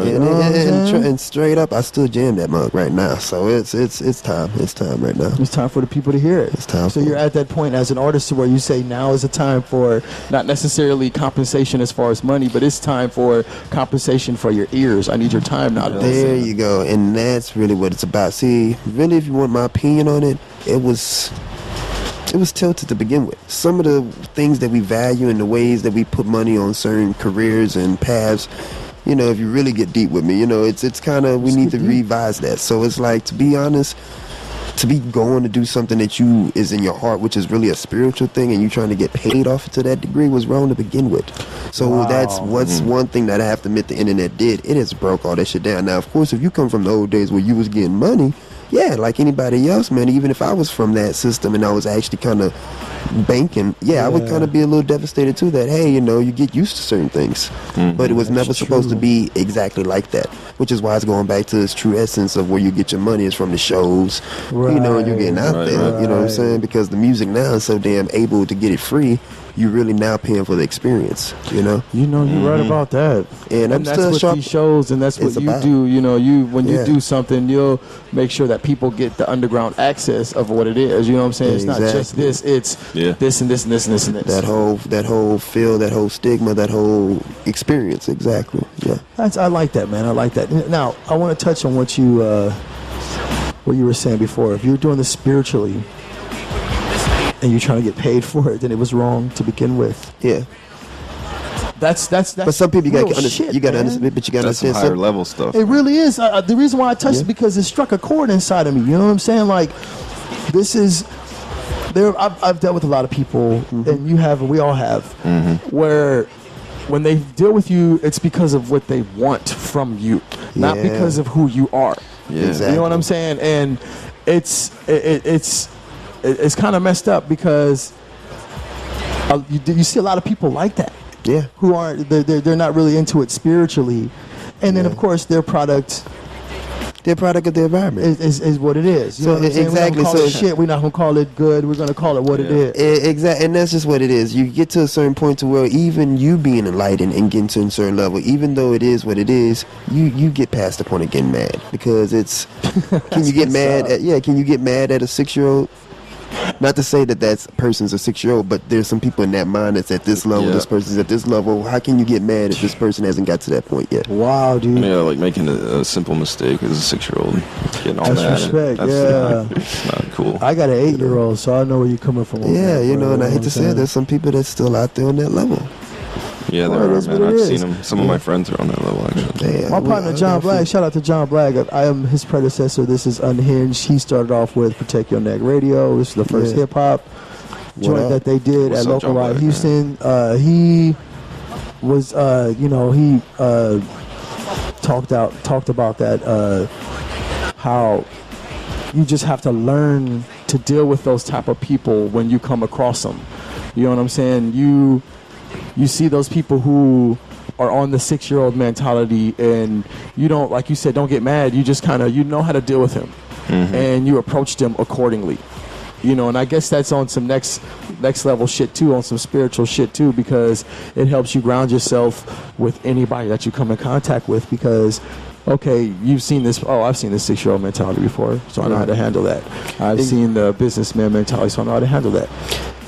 And straight up, I still jam that mug right now. So it's time. It's time right now. It's time for the people to hear it. It's time. So you're at that point as an artist where you say now is the time for not necessarily compensation as far as money, but it's time for compensation for your ears. I need your time now. There you go. And that's really what it's about. See, really, if you want my opinion on it, it was tilted to begin with. Some of the things that we value and the ways that we put money on certain careers and paths, if you really get deep with me, it's kind of, we need to revise that. So it's like, to be honest, to be going to do something that you is in your heart, which is really a spiritual thing, and you trying to get paid off to that degree was wrong to begin with. So that's what's one thing that I have to admit the internet did. It has broke all that shit down. Now, of course, if you come from the old days where you was getting money, yeah, like anybody else, man, even if I was from that system and I was actually kind of banking, I would kind of be a little devastated too that, hey, you get used to certain things. But it was never supposed to be exactly like that, which is why it's going back to its true essence of where you get your money is from the shows, and you're getting out there, you know what I'm saying? Because the music now is so damn able to get it free. You're really now paying for the experience, You're right about that. And I'm that's still what sharp. These shows, and that's what you do. When you do something, you'll make sure that people get the underground access of what it is. You know what I'm saying? It's not just this. It's this and this and this and this and this. That whole feel, that whole stigma, that whole experience. Exactly. Yeah. I like that, man. I like that. Now, I want to touch on what you were saying before. If you're doing this spiritually, and you're trying to get paid for it, then it was wrong to begin with. Yeah. That's but some people you got to understand. You got to understand, but you got to understand some higher level stuff. It really is. The reason why I touched it because it struck a chord inside of me. You know what I'm saying? Like, this is there. I've dealt with a lot of people, and you have, and we all have, where when they deal with you, it's because of what they want from you, not because of who you are. Yeah. Exactly. You know what I'm saying? And it's kind of messed up because you see a lot of people like that. Yeah. Who aren't, they're not really into it spiritually. And then, of course, their product of the environment is what it is. You know what I'm saying? Exactly. We're not gonna call it shit. We're not going to call it good. We're going to call it what it is. Exactly. And that's just what it is. You get to a certain point to where even you being enlightened and getting to a certain level, even though it is what it is, you get past the point of getting mad. Because it's, can you get mad at a 6-year-old? Not to say that person's a 6-year-old, but there's some people in that mind that's at this level, this person's at this level. How can you get mad if this person hasn't got to that point yet? Wow, dude. Yeah, like making a simple mistake as a 6-year-old. Getting all that's mad. Respect, It's not cool. I got an 8-year-old, so I know where you're coming from. Yeah, and I hate to say it, there's some people that's still out there on that level. Yeah, there are, man. I've seen them. Some of my friends are on that level, actually. Yeah, my partner, John Black, shout out to John Black. I am his predecessor. This is UnHinged. He started off with Protect Your Neck Radio. This is the first hip-hop joint that they did at Local Ride Houston. He was, he talked about that, how you just have to learn to deal with those type of people when you come across them. You know what I'm saying? You see those people who are on the 6-year-old mentality, and you don't, like you said, don't get mad. You just kind of, you know how to deal with him, and you approach them accordingly. And I guess that's on some next level shit too, on some spiritual shit too, because it helps you ground yourself with anybody that you come in contact with. Because, okay, you've seen this. Oh, I've seen this 6-year-old mentality before, so I know how to handle that. I've seen the businessman mentality, so I know how to handle that.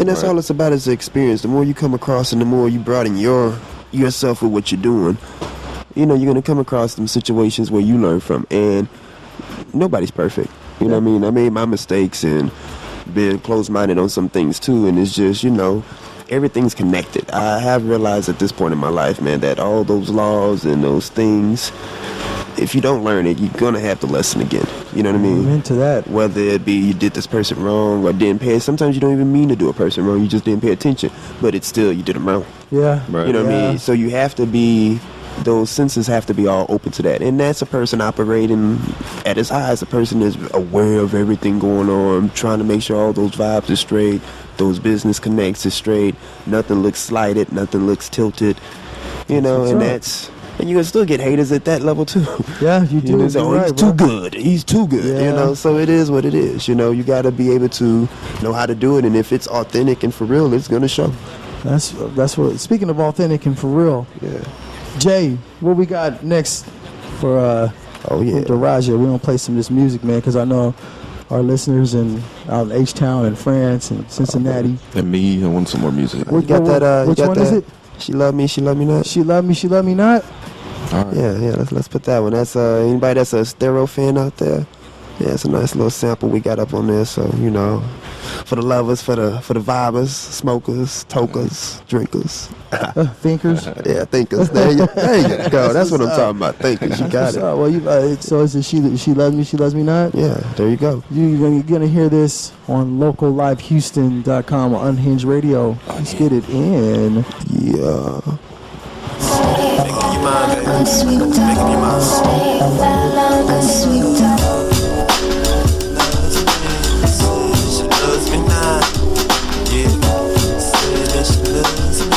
And that's all it's about is the experience. The more you come across and the more you broaden yourself with what you're doing, you're going to come across some situations where you learn from. And nobody's perfect. You know what I mean? I made my mistakes and been closed-minded on some things too. And it's just, everything's connected. I have realized at this point in my life, man, that all those laws and those things, if you don't learn it, you're going to have to lesson again. You know what I mean? I'm into that. Whether it be you did this person wrong or didn't pay. Sometimes you don't even mean to do a person wrong. You just didn't pay attention. But it's still, you did them wrong. Yeah. Right. You know what I mean? So you have to be, those senses have to be all open to that. And that's a person operating at his highest. A person is aware of everything going on, trying to make sure all those vibes are straight, those business connects are straight, nothing looks slighted, nothing looks tilted. And that's... And you can still get haters at that level too. Yeah, you do. He's too good. He's too good. Yeah. So it is what it is. You got to be able to know how to do it, and if it's authentic and for real, it's gonna show. That's what. Speaking of authentic and for real, yeah. Jay, what we got next for Daraja. We're gonna play some of this music, man, because I know our listeners out in H-Town and France and Cincinnati. And me, I want some more music. We got that. Which one is it? She love me, she love me not. She love me, she love me not. All right. Yeah. Let's put that one. That's anybody that's a stereo fan out there. Yeah, it's a nice little sample we got up on there. So for the lovers, for the vibers, smokers, tokers, drinkers, thinkers. Yeah, thinkers. There you go. That's what I'm talking about. Thinkers. You got it. Well, so is it she loves me, she loves me not? Yeah, there you go. You're gonna hear this on locallivehouston.com or UnHinged Radio. Let's get it in. Yeah. Make up your mind, baby. Make up your mind. She loves me now. Yeah. Say that she loves me.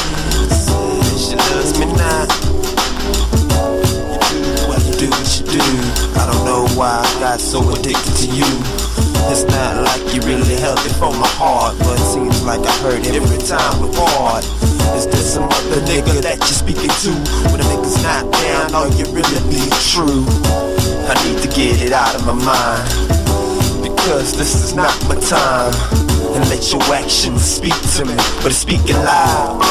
Say that she loves me now. You do what you do. I don't know why I got so addicted to you. It's not like you really held it for my heart, but it seems like I heard every time we're bored. Is there some other nigga that you're speaking to? When a nigga's not down, all you really be true. I need to get it out of my mind, because this is not my time. And let your actions speak to me, but it's speaking loud.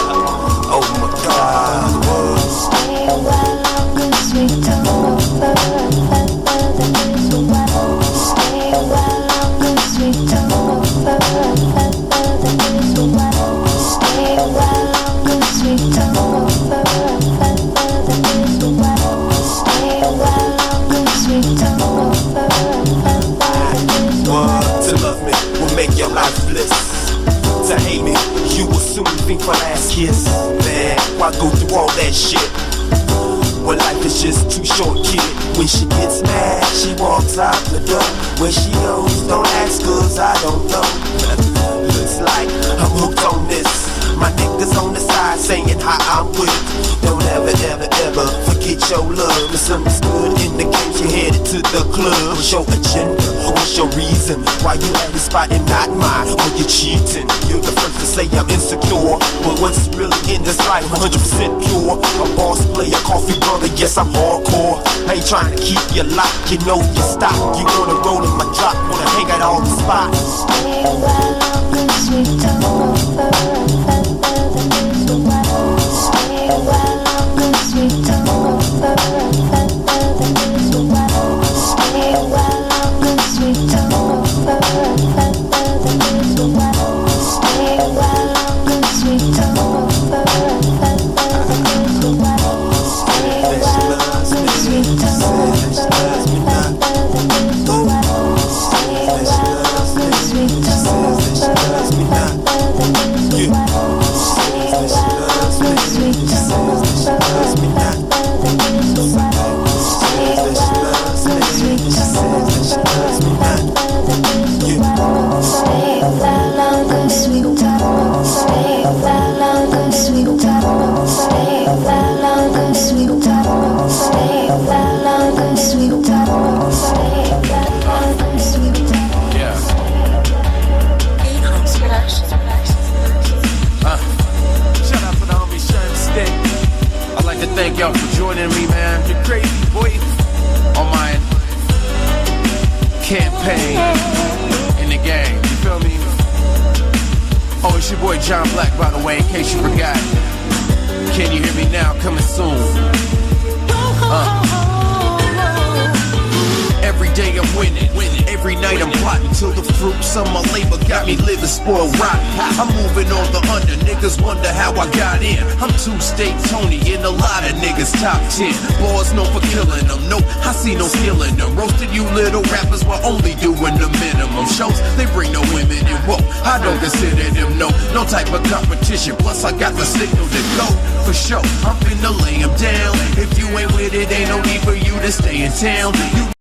Oh my God. Stay a while longer, sweet tongue of further than this a while. Stay a while longer, sweet tongue of further than this a while. Stay a while longer, sweet tongue of further than this a while. Stay a while longer, sweet tongue of further than this a while. To love me will make your life bliss. To hate me, you will soon think for last kiss. Man, why go through all that shit? Well, life is just too short, kid. When she gets mad, she walks out the door. Where she goes, don't ask, cause I don't know. Looks like I'm hooked on this. My niggas on the side saying how I'm with it. Don't ever, ever, ever forget your love. Misunderstood in the game, you headed to the club. What's your agenda? What's your reason? Why you at this spot and not mine? When you're cheating, you're the first to say I'm insecure. But what's really in this life, 100% pure. A boss player, coffee brother, yes I'm hardcore. I ain't trying to keep you locked, you know you stop. You wanna roll in my drop, wanna hang out all the spots. Stay a while longer, sweet tongue of further than this a while. Stay a while longer, sweet tongue of further than this a while. Stay a while longer, sweet tongue of further than this a while. Stay a while longer, sweet tongue of further than this a while. Stay a while longer, sweet tongue of further than this a while. Stay a while longer, sweet tongue of further than this a while. Thank y'all for joining me, man. You're crazy, boy. On my campaign in the game. You feel me? Oh, it's your boy John Black, by the way, in case you forgot. Can you hear me now? Coming soon. Every day I'm winning. Every night I'm plotting till the fruits of my labor got me living spoiled rotten. I'm moving on the under. Niggas wonder how I got in. I'm two-state Tony and a lot of niggas top 10. Boys known for killing them. No, I see no skill in them. Roasted you little rappers while only doing the minimum shows. They bring no women in. Whoa, I don't consider them no type of competition. Plus I got the signal to go for sure. I'm finna lay them down. If you ain't with it, ain't no need for you to stay in town. You